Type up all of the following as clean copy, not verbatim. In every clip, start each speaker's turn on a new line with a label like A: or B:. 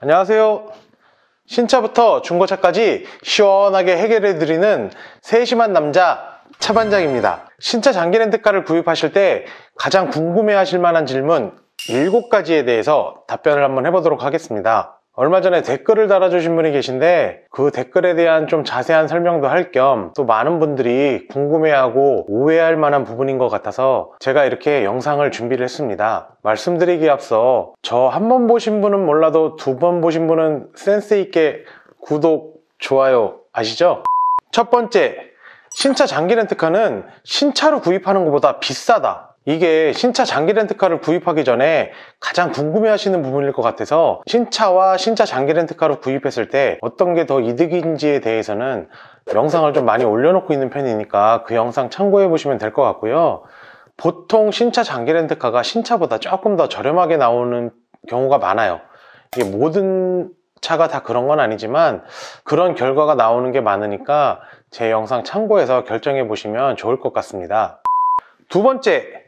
A: 안녕하세요. 신차부터 중고차까지 시원하게 해결해드리는 세심한 남자 차반장입니다. 신차 장기 렌트카를 구입하실 때 가장 궁금해하실 만한 질문 7가지에 대해서 답변을 한번 해보도록 하겠습니다. 얼마 전에 댓글을 달아주신 분이 계신데 그 댓글에 대한 좀 자세한 설명도 할 겸 또 많은 분들이 궁금해하고 오해할 만한 부분인 것 같아서 제가 이렇게 영상을 준비를 했습니다. 말씀드리기에 앞서 저 한 번 보신 분은 몰라도 2번 보신 분은 센스 있게 구독, 좋아요 아시죠? 첫 번째, 신차 장기 렌트카는 신차로 구입하는 것보다 비싸다. 이게 신차 장기 렌트카를 구입하기 전에 가장 궁금해 하시는 부분일 것 같아서 신차와 신차 장기 렌트카로 구입했을 때 어떤 게 더 이득인지에 대해서는 영상을 좀 많이 올려놓고 있는 편이니까 그 영상 참고해 보시면 될 것 같고요. 보통 신차 장기 렌트카가 신차보다 조금 더 저렴하게 나오는 경우가 많아요. 이게 모든 차가 다 그런 건 아니지만 그런 결과가 나오는 게 많으니까 제 영상 참고해서 결정해 보시면 좋을 것 같습니다. 두 번째,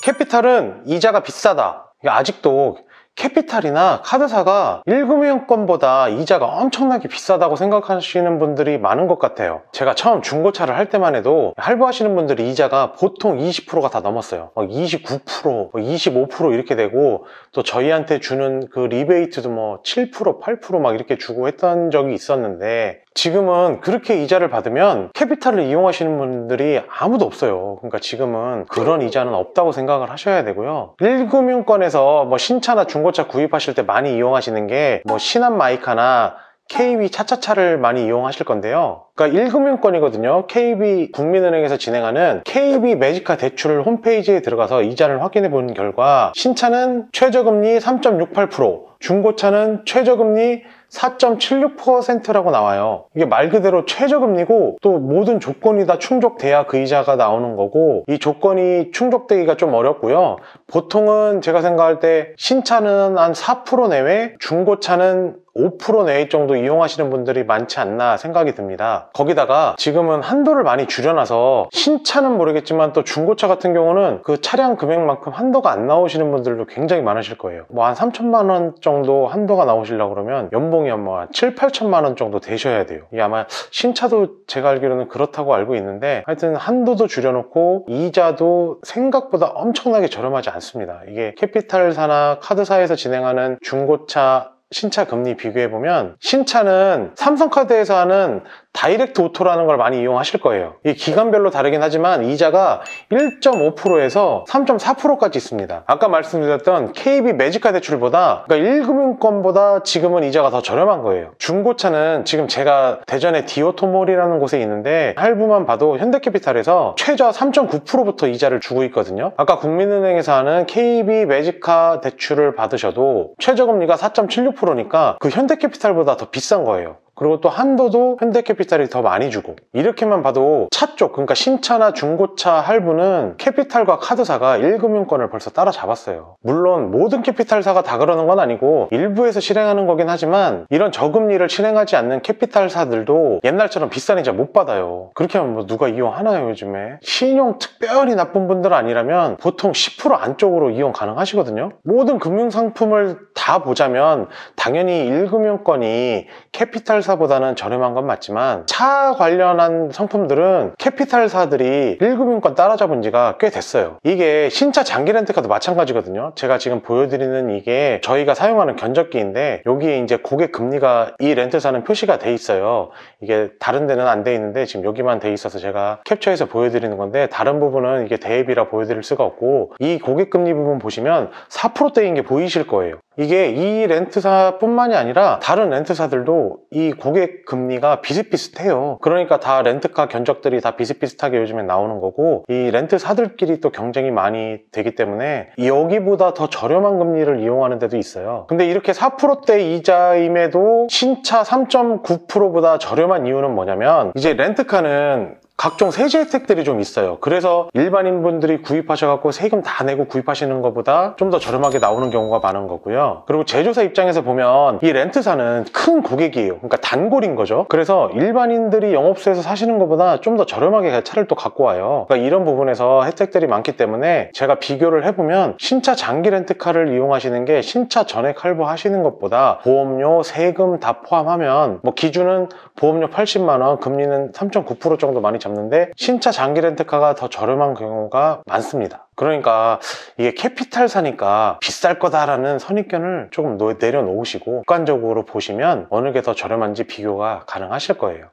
A: 캐피탈은 이자가 비싸다. 아직도 캐피탈이나 카드사가 1금융권보다 이자가 엄청나게 비싸다고 생각하시는 분들이 많은 것 같아요. 제가 처음 중고차를 할 때만 해도 할부하시는 분들이 이자가 보통 20%가 다 넘었어요. 29%, 25% 이렇게 되고 또 저희한테 주는 그 리베이트도 7%, 8% 막 이렇게 주고 했던 적이 있었는데 지금은 그렇게 이자를 받으면 캐피탈을 이용하시는 분들이 아무도 없어요. 그러니까 지금은 그런 이자는 없다고 생각을 하셔야 되고요. 1금융권에서 신차나 중고차 구입하실 때 많이 이용하시는 게 신한 마이카나 KB 차차차를 많이 이용하실 건데요. 그러니까 1금융권이거든요. KB 국민은행에서 진행하는 KB 매직카 대출 홈페이지에 들어가서 이자를 확인해 본 결과 신차는 최저금리 3.68%, 중고차는 최저금리 4.76%라고 나와요. 이게 말 그대로 최저금리고 또 모든 조건이 다 충족돼야 그 이자가 나오는 거고 이 조건이 충족되기가 좀 어렵고요. 보통은 제가 생각할 때 신차는 한 4% 내외, 중고차는 5% 내외 정도 이용하시는 분들이 많지 않나 생각이 듭니다. 거기다가 지금은 한도를 많이 줄여놔서 신차는 모르겠지만 또 중고차 같은 경우는 그 차량 금액만큼 한도가 안 나오시는 분들도 굉장히 많으실 거예요. 한 3천만 원 정도 한도가 나오시려고 그러면 연봉이 한 7, 8천만 원 정도 되셔야 돼요. 이게 아마 신차도 제가 알기로는 그렇다고 알고 있는데 하여튼 한도도 줄여놓고 이자도 생각보다 엄청나게 저렴하지 않습니다. 이게 캐피탈사나 카드사에서 진행하는 중고차 신차 금리 비교해보면 신차는 삼성카드에서 하는 다이렉트 오토라는 걸 많이 이용하실 거예요. 이 기간별로 다르긴 하지만 이자가 1.5%에서 3.4%까지 있습니다. 아까 말씀드렸던 KB 매직카 대출보다 그러니까 1금융권보다 지금은 이자가 더 저렴한 거예요. 중고차는 지금 제가 대전에 디오토몰이라는 곳에 있는데 할부만 봐도 현대캐피탈에서 최저 3.9%부터 이자를 주고 있거든요. 아까 국민은행에서 하는 KB 매직카 대출을 받으셔도 최저금리가 4.76%니까 그 현대캐피탈보다 더 비싼 거예요. 그리고 또 한도도 현대캐피탈이 더 많이 주고 이렇게만 봐도 차 쪽, 그러니까 신차나 중고차 할부는 캐피탈과 카드사가 1금융권을 벌써 따라잡았어요. 물론 모든 캐피탈사가 다 그러는 건 아니고 일부에서 실행하는 거긴 하지만 이런 저금리를 실행하지 않는 캐피탈사들도 옛날처럼 비싼 이자 못 받아요. 그렇게 하면 누가 이용하나요 요즘에? 신용 특별히 나쁜 분들 아니라면 보통 10% 안쪽으로 이용 가능하시거든요. 모든 금융상품을 다 보자면 당연히 1금융권이 캐피탈사보다는 저렴한 건 맞지만 차 관련한 상품들은 캐피탈사들이 1금융권 따라잡은 지가 꽤 됐어요. 이게 신차 장기 렌트카도 마찬가지거든요. 제가 지금 보여드리는 이게 저희가 사용하는 견적기인데 여기에 이제 고객 금리가 이 렌트사는 표시가 돼 있어요. 이게 다른 데는 안 돼 있는데 지금 여기만 돼 있어서 제가 캡처해서 보여드리는 건데 다른 부분은 이게 대입이라 보여드릴 수가 없고 이 고객 금리 부분 보시면 4%대인 게 보이실 거예요. 이게 이 렌트사뿐만이 아니라 다른 렌트사들도 이 고객 금리가 비슷비슷해요. 그러니까 다 렌트카 견적들이 다 비슷비슷하게 요즘에 나오는 거고 이 렌트사들끼리 또 경쟁이 많이 되기 때문에 여기보다 더 저렴한 금리를 이용하는 데도 있어요. 근데 이렇게 4%대 이자임에도 신차 3.9%보다 저렴한 이유는 뭐냐면 이제 렌트카는 각종 세제 혜택들이 좀 있어요. 그래서 일반인분들이 구입하셔갖고 세금 다 내고 구입하시는 것보다 좀 더 저렴하게 나오는 경우가 많은 거고요. 그리고 제조사 입장에서 보면 이 렌트사는 큰 고객이에요. 그러니까 단골인 거죠. 그래서 일반인들이 영업소에서 사시는 것보다 좀 더 저렴하게 차를 또 갖고 와요. 그러니까 이런 부분에서 혜택들이 많기 때문에 제가 비교를 해보면 신차 장기 렌트카를 이용하시는 게 신차 전액 할부하시는 것보다 보험료, 세금 다 포함하면 뭐 기준은 보험료 80만 원, 금리는 3.9% 정도 많이 잡는데 신차 장기 렌트카가 더 저렴한 경우가 많습니다. 그러니까 이게 캐피탈사니까 비쌀 거다라는 선입견을 조금 내려놓으시고 객관적으로 보시면 어느 게 더 저렴한지 비교가 가능하실 거예요.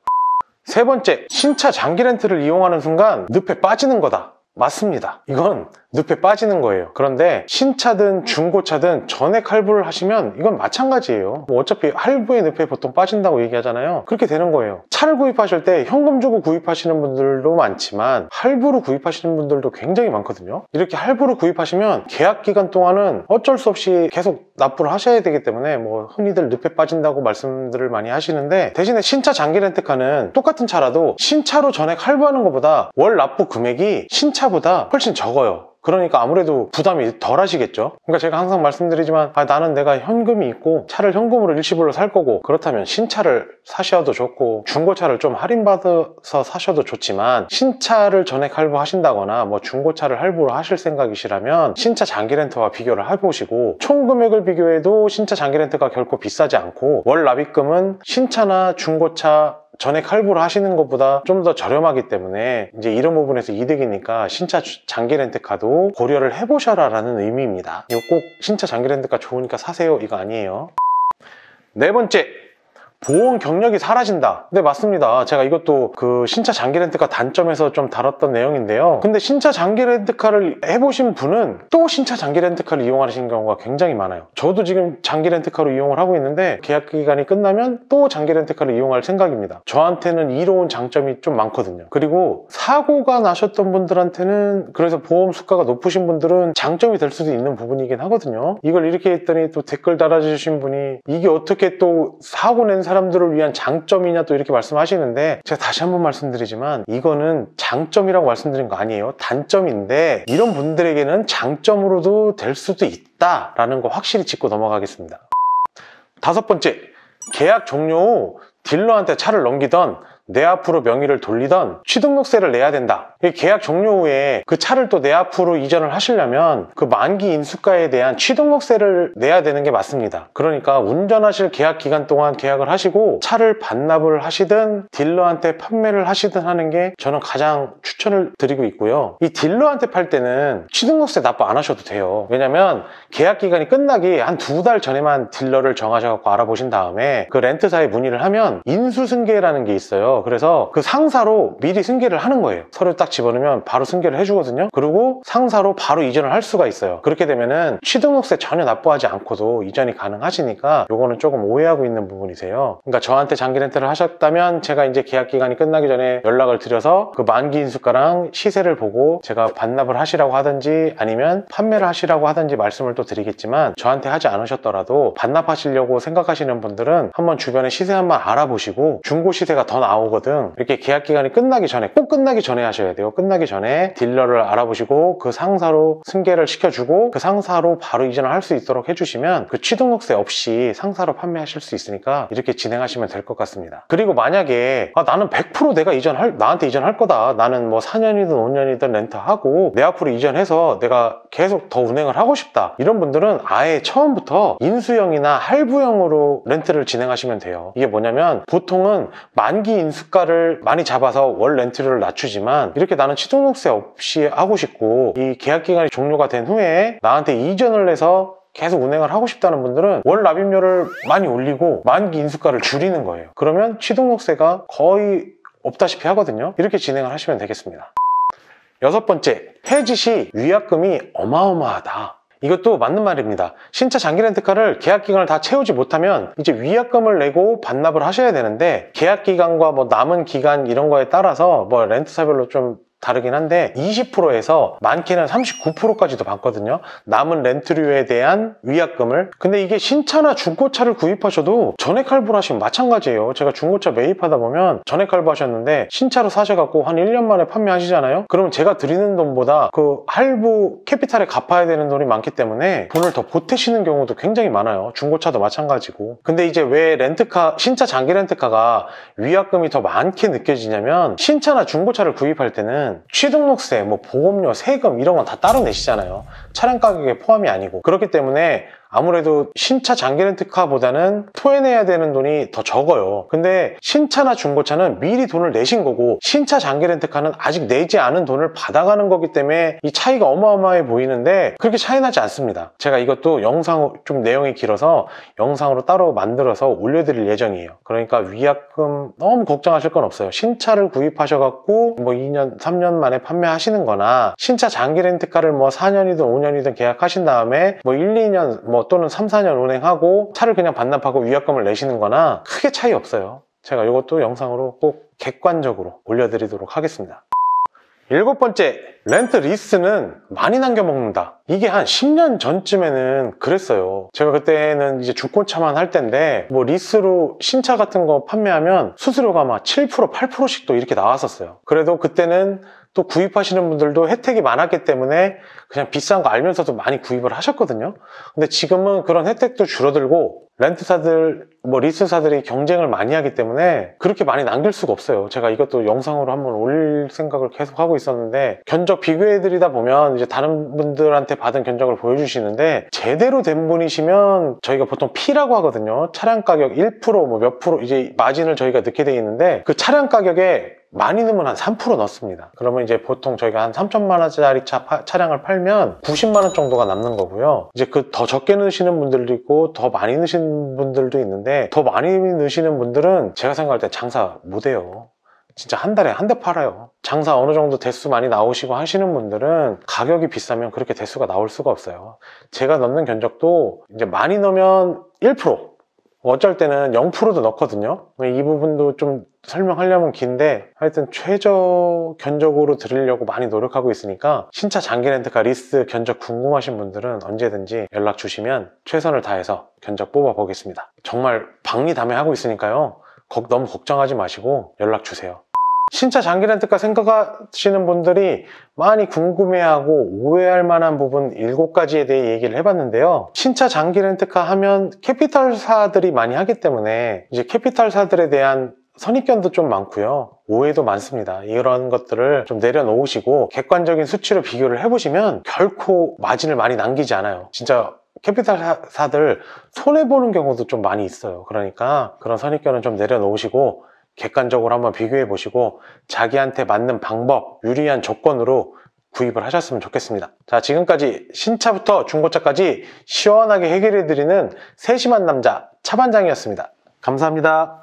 A: 세 번째, 신차 장기 렌트를 이용하는 순간 늪에 빠지는 거다. 맞습니다. 이건 늪에 빠지는 거예요. 그런데 신차든 중고차든 전액 할부를 하시면 이건 마찬가지예요. 뭐 어차피 할부의 늪에 보통 빠진다고 얘기하잖아요. 그렇게 되는 거예요. 차를 구입하실 때 현금 주고 구입하시는 분들도 많지만 할부로 구입하시는 분들도 굉장히 많거든요. 이렇게 할부로 구입하시면 계약 기간 동안은 어쩔 수 없이 계속 납부를 하셔야 되기 때문에 뭐 흔히들 늪에 빠진다고 말씀들을 많이 하시는데, 대신에 신차 장기 렌트카는 똑같은 차라도 신차로 전액 할부하는 것보다 월 납부 금액이 신차보다 훨씬 적어요. 그러니까 아무래도 부담이 덜 하시겠죠. 그러니까 제가 항상 말씀드리지만 나는 내가 현금이 있고 차를 현금으로 일시불로 살 거고, 그렇다면 신차를 사셔도 좋고 중고차를 좀 할인받아서 사셔도 좋지만, 신차를 전액 할부하신다거나 뭐 중고차를 할부로 하실 생각이시라면 신차 장기 렌트와 비교를 해보시고, 총 금액을 비교해도 신차 장기 렌트가 결코 비싸지 않고 월 납입금은 신차나 중고차 전액 할부를 하시는 것보다 좀 더 저렴하기 때문에 이제 이런 부분에서 이득이니까 신차 장기 렌트카도 고려를 해보셔라 라는 의미입니다. 이거 꼭 신차 장기 렌트카 좋으니까 사세요 이거 아니에요. 네 번째, 보험 경력이 사라진다. 네, 맞습니다. 제가 이것도 그 신차 장기 렌트카 단점에서 좀 다뤘던 내용인데요. 근데 신차 장기 렌트카를 해보신 분은 또 신차 장기 렌트카를 이용하시는 경우가 굉장히 많아요. 저도 지금 장기 렌트카로 이용을 하고 있는데 계약 기간이 끝나면 또 장기 렌트카를 이용할 생각입니다. 저한테는 이로운 장점이 좀 많거든요. 그리고 사고가 나셨던 분들한테는, 그래서 보험 수가가 높으신 분들은 장점이 될 수도 있는 부분이긴 하거든요. 이걸 이렇게 했더니 또 댓글 달아주신 분이 이게 어떻게 또 사고 낸 사람들을 위한 장점이냐 또 이렇게 말씀하시는데, 제가 다시 한번 말씀드리지만 이거는 장점이라고 말씀드린 거 아니에요. 단점인데 이런 분들에게는 장점으로도 될 수도 있다라는 거 확실히 짚고 넘어가겠습니다. 다섯 번째, 계약 종료 후 딜러한테 차를 넘기던 내 앞으로 명의를 돌리던 취등록세를 내야 된다. 계약 종료 후에 그 차를 또 내 앞으로 이전을 하시려면 그 만기 인수가에 대한 취등록세를 내야 되는 게 맞습니다. 그러니까 운전하실 계약 기간 동안 계약을 하시고 차를 반납을 하시든 딜러한테 판매를 하시든 하는 게 저는 가장 추천을 드리고 있고요. 이 딜러한테 팔 때는 취등록세 납부 안 하셔도 돼요. 왜냐면 계약 기간이 끝나기 한 2달 전에만 딜러를 정하셔서 알아보신 다음에 그 렌트사에 문의를 하면 인수승계라는 게 있어요. 그래서 그 상사로 미리 승계를 하는 거예요. 서류 딱 집어넣으면 바로 승계를 해주거든요. 그리고 상사로 바로 이전을 할 수가 있어요. 그렇게 되면은 취등록세 전혀 납부하지 않고도 이전이 가능하시니까 요거는 조금 오해하고 있는 부분이세요. 그러니까 저한테 장기 렌트를 하셨다면 제가 이제 계약 기간이 끝나기 전에 연락을 드려서 그 만기 인수가랑 시세를 보고 제가 반납을 하시라고 하든지 아니면 판매를 하시라고 하든지 말씀을 또 드리겠지만, 저한테 하지 않으셨더라도 반납하시려고 생각하시는 분들은 한번 주변에 시세 한번 알아보시고, 중고 시세가 더 나오거든 이렇게 계약 기간이 끝나기 전에, 꼭 끝나기 전에 하셔야 돼요. 끝나기 전에 딜러를 알아보시고 그 상사로 승계를 시켜주고 그 상사로 바로 이전을 할 수 있도록 해주시면 그 취등록세 없이 상사로 판매하실 수 있으니까 이렇게 진행하시면 될 것 같습니다. 그리고 만약에 나는 100% 내가 나한테 이전할 거다, 나는 뭐 4년이든 5년이든 렌트하고 내 앞으로 이전해서 내가 계속 더 운행을 하고 싶다, 이런 분들은 아예 처음부터 인수형이나 할부형으로 렌트를 진행하시면 돼요. 이게 뭐냐면 보통은 만기 인수가를 많이 잡아서 월 렌트료를 낮추지만, 이렇게 나는 취등록세 없이 하고 싶고 이 계약 기간이 종료가 된 후에 나한테 이전을 해서 계속 운행을 하고 싶다는 분들은 월 납입료를 많이 올리고 만기 인수가를 줄이는 거예요. 그러면 취등록세가 거의 없다시피 하거든요. 이렇게 진행을 하시면 되겠습니다. 여섯 번째, 해지 시 위약금이 어마어마하다. 이것도 맞는 말입니다. 신차 장기 렌트카를 계약 기간을 다 채우지 못하면 이제 위약금을 내고 반납을 하셔야 되는데, 계약 기간과 뭐 남은 기간 이런 거에 따라서 뭐 렌트사별로 좀 다르긴 한데 20%에서 많게는 39%까지도 받거든요. 남은 렌트료에 대한 위약금을. 근데 이게 신차나 중고차를 구입하셔도 전액 할부하시면 마찬가지예요. 제가 중고차 매입하다 보면 전액 할부하셨는데 신차로 사셔갖고 한 1년 만에 판매하시잖아요. 그러면 제가 드리는 돈보다 그 할부 캐피탈에 갚아야 되는 돈이 많기 때문에 돈을 더 보태시는 경우도 굉장히 많아요. 중고차도 마찬가지고. 근데 이제 왜 렌트카, 신차 장기 렌트카가 위약금이 더 많게 느껴지냐면 신차나 중고차를 구입할 때는 취등록세, 뭐 보험료, 세금 이런 건 다 따로 내시잖아요. 차량 가격에 포함이 아니고. 그렇기 때문에 아무래도 신차 장기 렌트카보다는 토해내야 되는 돈이 더 적어요. 근데 신차나 중고차는 미리 돈을 내신 거고 신차 장기 렌트카는 아직 내지 않은 돈을 받아가는 거기 때문에 이 차이가 어마어마해 보이는데 그렇게 차이 나지 않습니다. 제가 이것도 영상 좀 내용이 길어서 영상으로 따로 만들어서 올려드릴 예정이에요. 그러니까 위약금 너무 걱정하실 건 없어요. 신차를 구입하셔갖고 뭐 2년, 3년 만에 판매하시는 거나 신차 장기 렌트카를 뭐 4년이든 5년이든 계약하신 다음에 뭐 1, 2년 뭐 또는 3, 4년 운행하고 차를 그냥 반납하고 위약금을 내시는 거나 크게 차이 없어요. 제가 이것도 영상으로 꼭 객관적으로 올려드리도록 하겠습니다. 7번째, 렌트 리스는 많이 남겨먹는다. 이게 한 10년 전쯤에는 그랬어요. 제가 그때는 이제 중고차만 할 때인데 뭐 리스로 신차 같은 거 판매하면 수수료가 막 7%, 8%씩 또 이렇게 나왔었어요. 그래도 그때는 또 구입하시는 분들도 혜택이 많았기 때문에 그냥 비싼 거 알면서도 많이 구입을 하셨거든요. 근데 지금은 그런 혜택도 줄어들고 렌트사들, 뭐 리스사들이 경쟁을 많이 하기 때문에 그렇게 많이 남길 수가 없어요. 제가 이것도 영상으로 한번 올릴 생각을 계속 하고 있었는데 견적 비교해드리다 보면 이제 다른 분들한테 받은 견적을 보여주시는데 제대로 된 분이시면 저희가 보통 P라고 하거든요. 차량 가격 1%, 뭐 몇 프로 이제 마진을 저희가 넣게 돼 있는데 그 차량 가격에 많이 넣으면 한 3% 넣습니다. 그러면 이제 보통 저희가 한 3천만 원짜리 차량을 팔면 90만 원 정도가 남는 거고요. 이제 그 더 적게 넣으시는 분들도 있고 더 많이 넣으시는 분들도 있는데 더 많이 넣으시는 분들은 제가 생각할 때 장사 못해요. 진짜 한 달에 한 대 팔아요. 장사 어느 정도 대수 많이 나오시고 하시는 분들은 가격이 비싸면 그렇게 대수가 나올 수가 없어요. 제가 넣는 견적도 이제 많이 넣으면 1%, 어쩔 때는 0%도 넣거든요. 이 부분도 좀 설명하려면 긴데 하여튼 최저 견적으로 드리려고 많이 노력하고 있으니까 신차 장기 렌트카 리스 견적 궁금하신 분들은 언제든지 연락 주시면 최선을 다해서 견적 뽑아 보겠습니다. 정말 박리다매하고 있으니까요. 너무 걱정하지 마시고 연락 주세요. 신차 장기 렌트카 생각하시는 분들이 많이 궁금해하고 오해할 만한 부분 7가지에 대해 얘기를 해봤는데요. 신차 장기 렌트카 하면 캐피탈사들이 많이 하기 때문에 이제 캐피탈사들에 대한 선입견도 좀 많고요. 오해도 많습니다. 이런 것들을 좀 내려놓으시고 객관적인 수치로 비교를 해보시면 결코 마진을 많이 남기지 않아요. 진짜 캐피탈사들 손해보는 경우도 좀 많이 있어요. 그러니까 그런 선입견은 좀 내려놓으시고 객관적으로 한번 비교해 보시고 자기한테 맞는 방법, 유리한 조건으로 구입을 하셨으면 좋겠습니다. 자, 지금까지 신차부터 중고차까지 시원하게 해결해 드리는 세심한 남자 차반장이었습니다. 감사합니다.